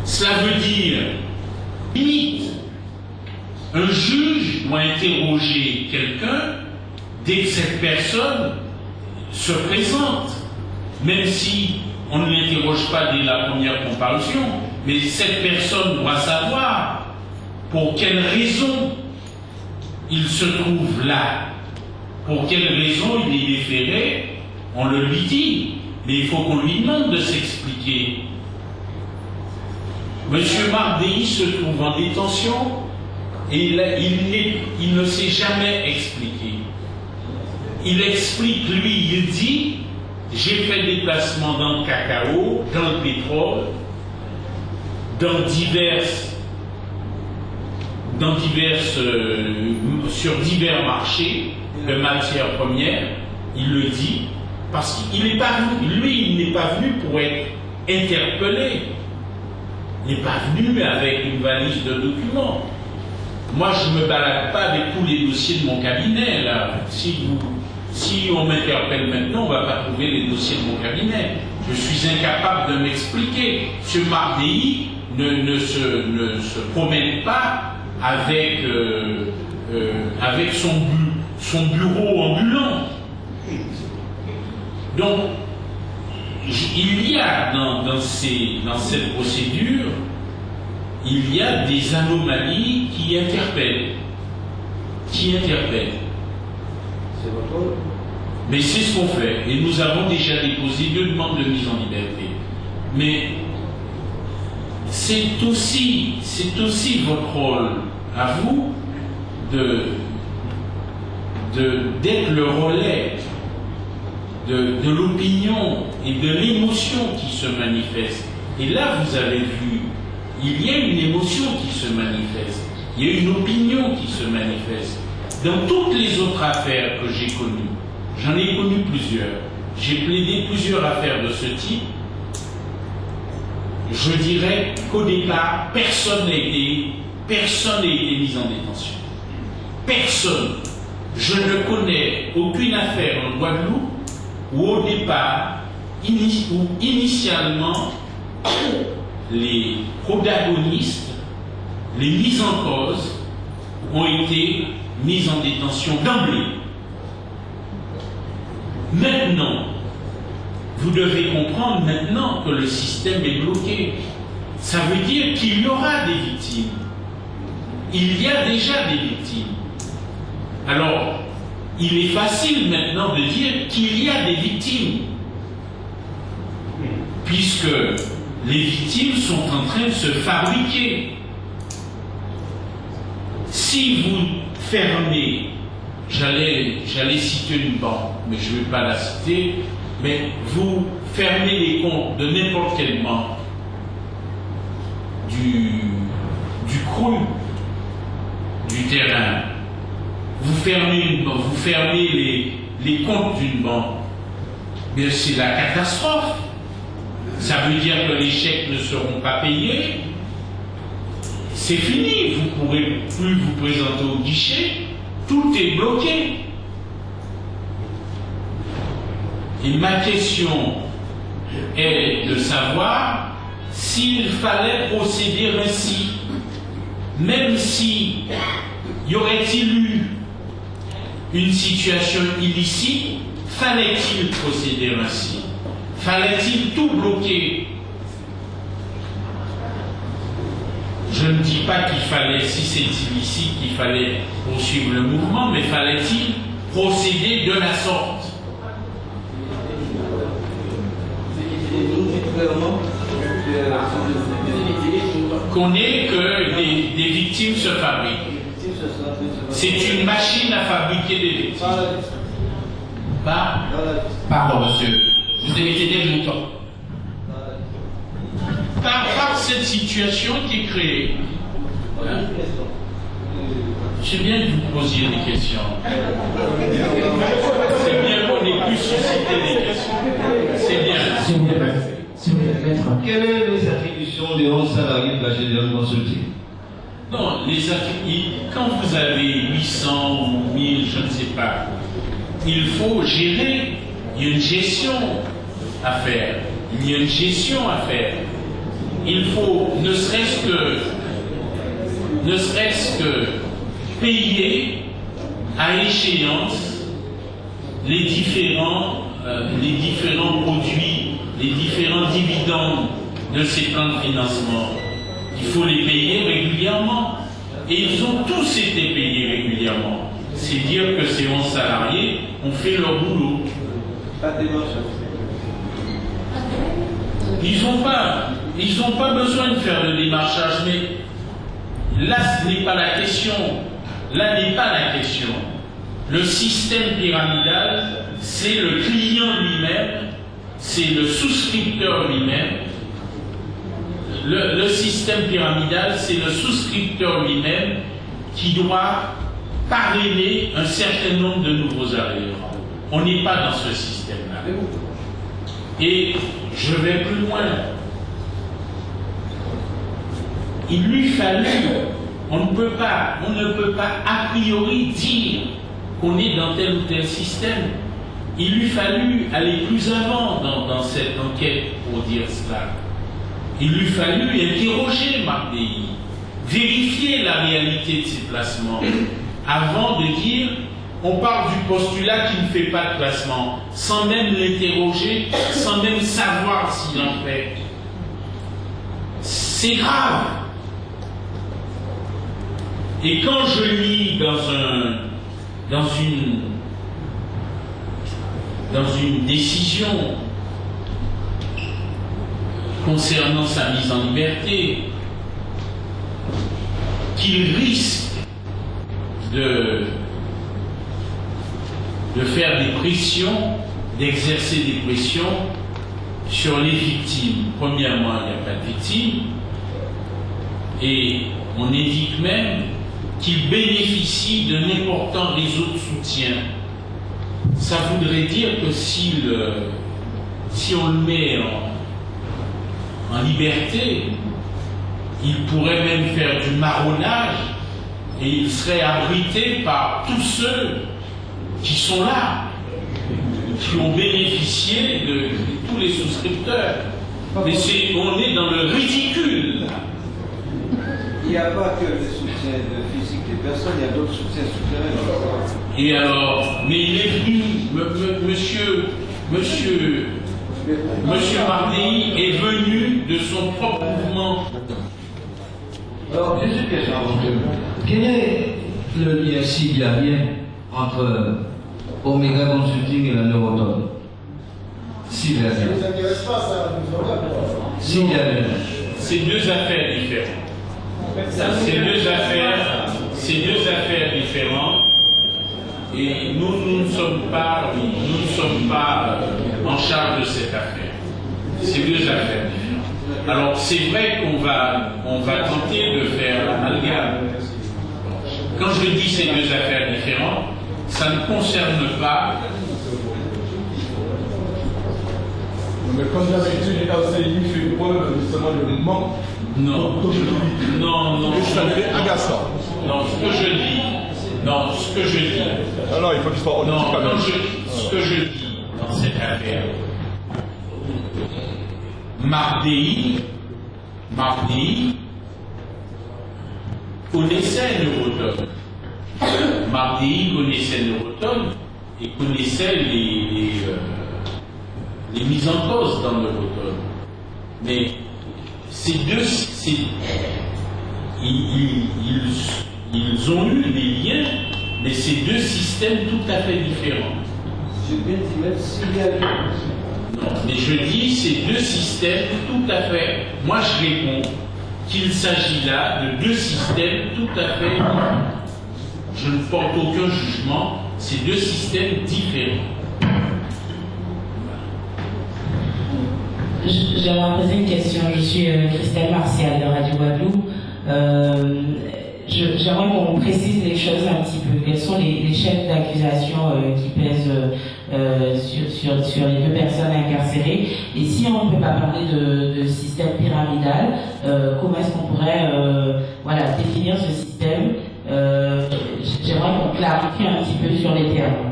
Cela veut dire, limite, un juge doit interroger quelqu'un dès que cette personne se présente, même si on ne l'interroge pas dès la première comparution, mais cette personne doit savoir pour quelle raison il se trouve là, pour quelle raison il est déféré, on le lui dit, mais il faut qu'on lui demande de s'expliquer. Monsieur Mardei se trouve en détention et il ne s'est jamais expliqué. Il explique, lui, il dit, j'ai fait des placements dans le cacao, dans le pétrole, sur divers marchés de matières premières. Il le dit parce qu'il n'est pas venu, lui, il n'est pas venu pour être interpellé. Il n'est pas venu avec une valise de documents. Moi, je ne me balade pas avec tous les dossiers de mon cabinet, là. Si on m'interpelle maintenant, on ne va pas trouver les dossiers de mon cabinet. Je suis incapable de m'expliquer. M. Mardei ne se promène pas avec son bureau ambulant. Donc, il y a dans cette procédure, il y a des anomalies qui interpellent. C'est votre rôle. Mais c'est ce qu'on fait. Et nous avons déjà déposé 2 demandes de mise en liberté. Mais c'est aussi votre rôle à vous d'être le relais de l'opinion et de l'émotion qui se manifeste. Et là, vous avez vu, il y a une émotion qui se manifeste, il y a une opinion qui se manifeste. Dans toutes les autres affaires que j'ai connues, j'en ai connu plusieurs, j'ai plaidé plusieurs affaires de ce type, je dirais qu'au départ, personne n'a été mis en détention. Personne. Je ne connais aucune affaire en Guadeloupe où au départ, initialement, les protagonistes, les mises en cause, ont été mis en détention d'emblée. Maintenant, vous devez comprendre maintenant que le système est bloqué. Ça veut dire qu'il y aura des victimes. Il y a déjà des victimes. Alors, il est facile maintenant de dire qu'il y a des victimes, puisque les victimes sont en train de se fabriquer. Si vous fermez, j'allais citer une banque, mais je ne vais pas la citer, mais vous fermez les comptes de n'importe quelle banque, du cru, du terrain, vous fermez les comptes d'une banque, mais c'est la catastrophe. Ça veut dire que les chèques ne seront pas payés. C'est fini, vous ne pourrez plus vous présenter au guichet, tout est bloqué. Et ma question est de savoir s'il fallait procéder ainsi, même si y aurait-il eu une situation illicite, fallait-il procéder ainsi? Fallait-il tout bloquer? Je ne dis pas qu'il fallait, si c'est illicite, qu'il fallait poursuivre le mouvement, mais fallait-il procéder de la sorte? Qu'on ait que des victimes se fabriquent. C'est une machine à fabriquer des victimes. Pardon, monsieur. Vous avez été longtemps. Par cette situation qui est créée. Hein? C'est bien que vous posiez des questions. C'est bien qu'on ait pu susciter des questions. C'est bien. Quelles sont les attributions des 11 salariés de la Générale Consulting? Non, quand vous avez 800 ou 1000, je ne sais pas, il faut gérer. Il y a une gestion à faire. il faut ne serait-ce que payer à échéance les différents produits, les différents dividendes de ces plans de financement. Il faut les payer régulièrement. Et ils ont tous été payés régulièrement. C'est dire que ces 11 salariés ont fait leur boulot. Ils n'ont pas besoin de faire le démarchage, mais là, ce n'est pas la question. Là n'est pas la question. Le système pyramidal, c'est le client lui-même, c'est le souscripteur lui-même. Le système pyramidal, c'est le souscripteur lui-même qui doit parrainer un certain nombre de nouveaux arrivants. On n'est pas dans ce système-là. Et je vais plus loin. Il lui fallut, on ne peut pas a priori dire qu'on est dans tel ou tel système. Il lui fallut aller plus avant dans cette enquête pour dire cela. Il lui fallut interroger Marc Déhy, vérifier la réalité de ses placements, avant de dire on part du postulat qu'il ne fait pas de placement, sans même l'interroger, sans même savoir s'il en fait. C'est grave. Et quand je lis dans une décision concernant sa mise en liberté, qu'il risque de faire des pressions, d'exercer des pressions sur les victimes. Premièrement, il n'y a pas de victimes, et on indique même qu'il bénéficie d'un important réseau de soutien. Ça voudrait dire que si on le met en liberté, il pourrait même faire du marronnage et il serait abrité par tous ceux qui sont là, qui ont bénéficié de tous les souscripteurs. Mais on est dans le ridicule. Il n'y a pas que le soutien physique des personnes, il y a d'autres soutiens souterrains. Et alors, mais il est venu, Monsieur Marc Déhy est venu de son propre mouvement. Alors, j'ai une question. Quel est le lien, s'il y a bien, entre Omega Consulting et la Neurotonne? S'il y a bien. S'il y a bien. C'est deux affaires différentes. C'est deux affaires différentes. Et nous ne sommes pas en charge de cette affaire. C'est deux affaires différentes. Alors c'est vrai qu'on va tenter de faire l'amalgame. Quand je dis ces deux affaires différentes, ça ne concerne pas. Mais comme d'habitude, les LCI fait preuve justement de manque. Non, c'est agaçant. Non, ce que je dis. Non, il faut qu'il soit honnête quand même. Ce que je dis dans cette affaire, Marc Déhy connaissait Neurotonne. Marc Déhy connaissait Neurotonne et connaissait les mises en cause dans Neurotonne. Mais ils ont eu des liens, mais c'est deux systèmes tout à fait différents. Je vais dire, même s'il y a non, mais je dis c'est deux systèmes tout à fait. Moi je réponds qu'il s'agit là de deux systèmes tout à fait différents. Je ne porte aucun jugement, c'est deux systèmes différents. J'aimerais poser une question. Je suis Christelle Martial de Radio Guadeloupe. J'aimerais qu'on précise les choses un petit peu. Quels sont les chefs d'accusation qui pèsent sur les deux personnes incarcérées? Et si on ne peut pas parler de système pyramidal, comment est-ce qu'on pourrait définir ce système? J'aimerais qu'on clarifie un petit peu sur les termes.